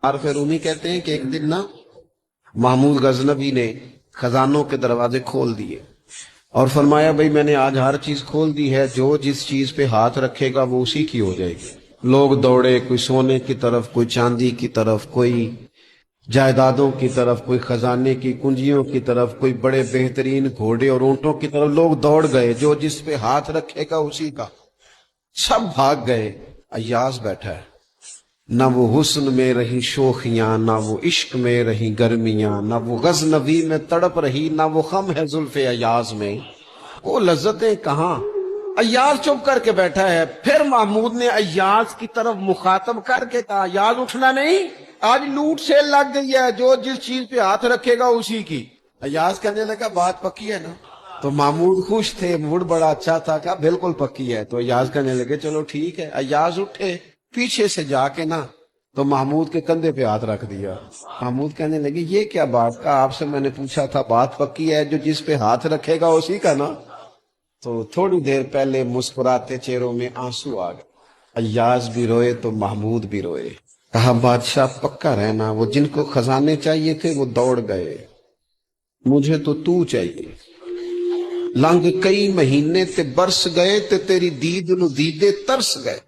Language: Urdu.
اور پھر رومی کہتے ہیں کہ ایک دن نا محمود غزنوی نے خزانوں کے دروازے کھول دیے اور فرمایا بھئی میں نے آج ہر چیز کھول دی ہے، جو جس چیز پہ ہاتھ رکھے گا وہ اسی کی ہو جائے گی۔ لوگ دوڑے، کوئی سونے کی طرف، کوئی چاندی کی طرف، کوئی جائیدادوں کی طرف، کوئی خزانے کی کنجیوں کی طرف، کوئی بڑے بہترین گھوڑے اور اونٹوں کی طرف، لوگ دوڑ گئے، جو جس پہ ہاتھ رکھے گا اسی کا۔ سب بھاگ گئے، ایاز بیٹھا ہے، نہ وہ حسن میں رہی شوخیاں، نہ وہ عشق میں رہی گرمیاں، نہ وہ غزنوی میں تڑپ رہی، نہ وہ خم ہے زلف ایاز میں، وہ لذتیں کہاں۔ ایاز چپ کر کے بیٹھا ہے۔ پھر محمود نے ایاز کی طرف مخاطب کر کے کہا، ایاز اٹھنا نہیں، آج لوٹ سیل لگ گئی ہے، جو جس چیز پہ ہاتھ رکھے گا اسی کی۔ ایاز کہنے لگا بات پکی ہے نا؟ تو محمود خوش تھے، موڈ بڑا اچھا تھا، کہا بالکل پکی ہے۔ تو ایاز کہنے لگے چلو ٹھیک ہے۔ ایاز اٹھے، پیچھے سے جا کے نا تو محمود کے کندھے پہ ہاتھ رکھ دیا۔ محمود کہنے لگے یہ کیا بات کا، آپ سے میں نے پوچھا تھا بات پکی ہے، جو جس پہ ہاتھ رکھے گا اسی کا نا۔ تو تھوڑی دیر پہلے مسکراتے چہروں میں آنسو آ گئے، ایاز بھی روئے تو محمود بھی روئے۔ کہا بادشاہ پکا رہنا، وہ جن کو خزانے چاہیے تھے وہ دوڑ گئے، مجھے تو چاہیے۔ لنگ کئی مہینے تے برس گئے تے تیری دید نو دیدے ترس گئے۔